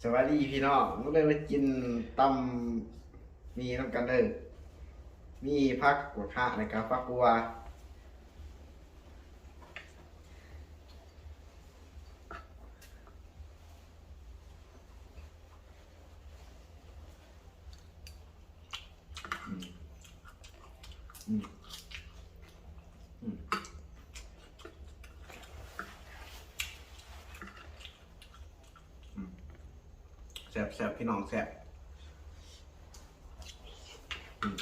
สวัสดีพี่น้องก็เลยมากินตำมีน้ำกันเลยมีผักกัวข่านะครับผักกัวอืมอืมอืมแซ่บแซ่บพี่น้องแซ่บอืม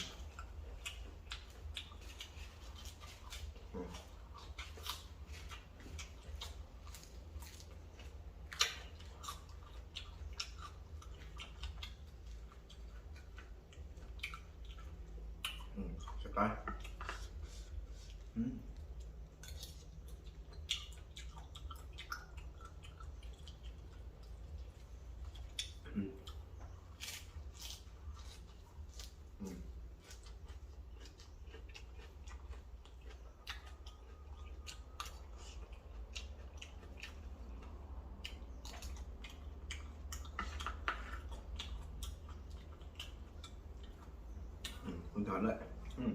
อืมสบายอืมอืมอืมคุณถอนเลยอืม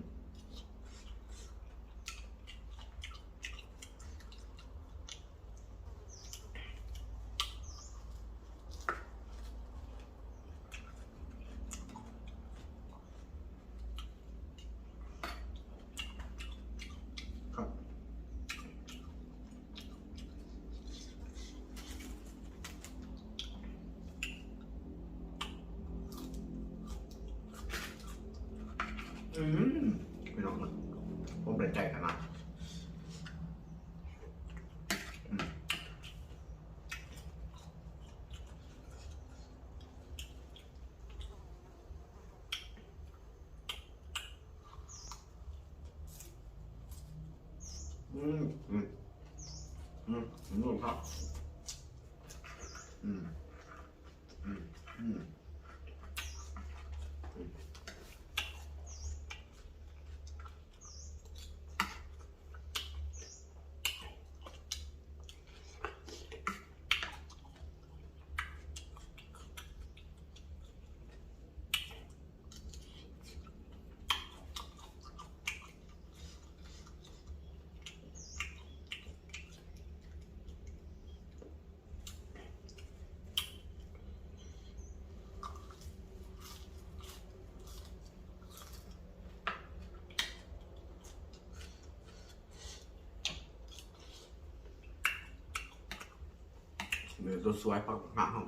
ครับอืมพี่น้องนะผมเป็นใจขนาดอืมอืมอืมอืมนุ่มครับอืมอืมอืมเนื้อตัวสวยปักหนาหอม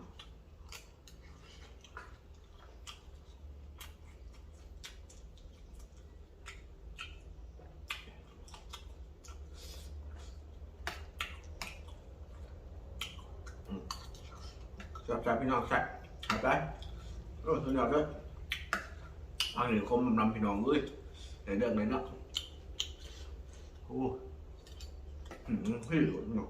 จับพี่น้องแซ่บหายไปโอ้สุดยอดเลยอันนี้คมนำพี่น้องเลยในเรื่องไหนเนาะโอ้พี่หลุดเนาะ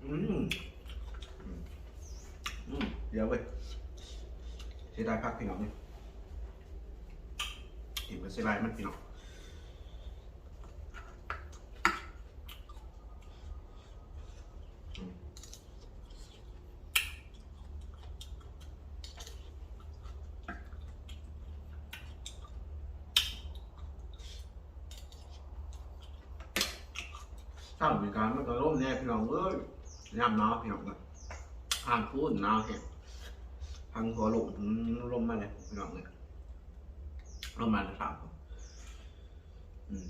อืมเดี๋ยวเว้ยเสียดายพักพี่น้องเนี่ยอิ่มก็เสียดายมันพี่น้องถ้ามีการมันก็ร่มแน่พี่น้องเอ้ยยามหนาวพี่น้องนะห้ามพูดหนาวแห้งทางหัวลมลมมาเลยพี่น้องเลยลมมาเลยครับอืม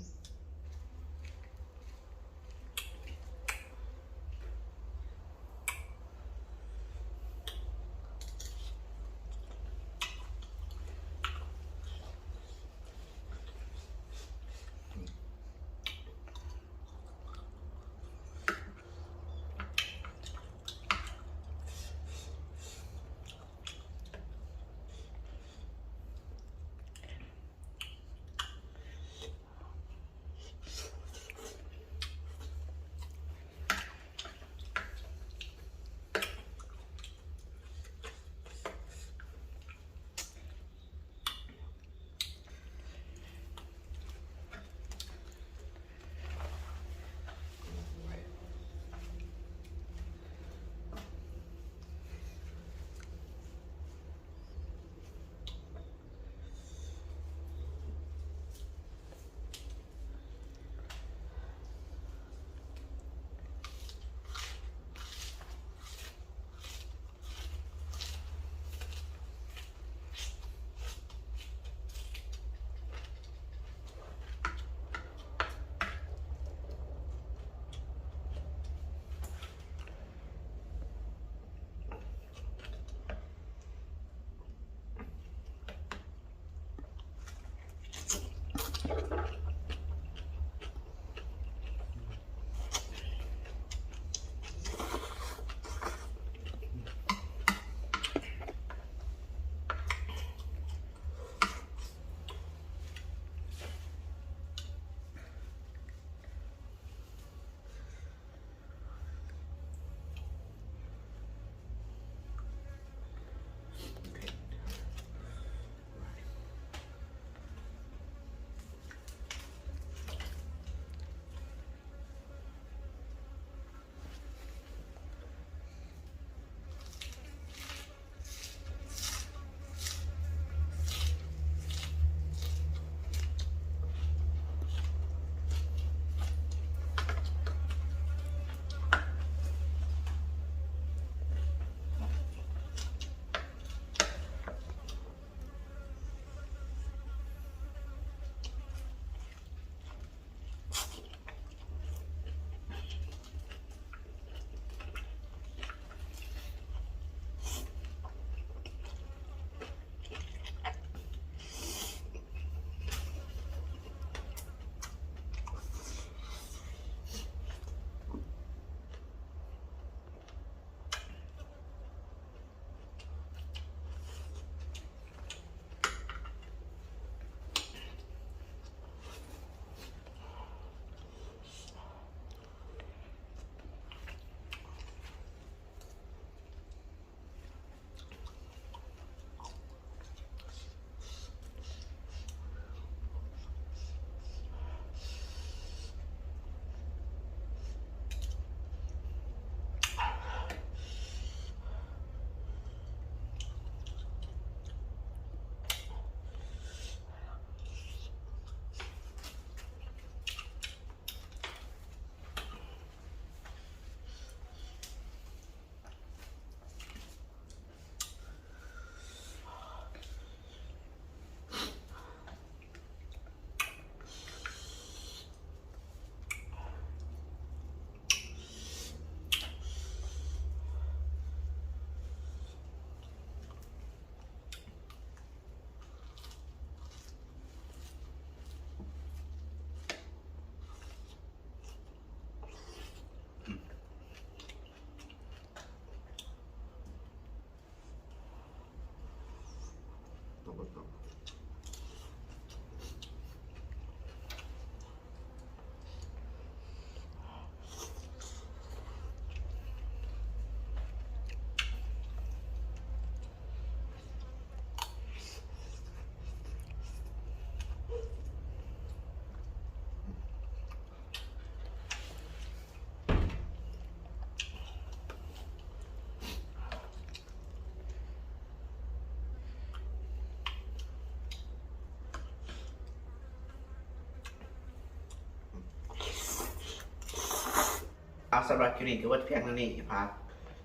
สำหรับคลิปนี้ก็ว่าเพียงเท่านี้พัก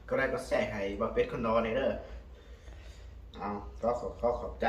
ก็ได้ก็แชร์ให้บ่เป็ดคนนอนในเด้อเอาก็ขอบใจ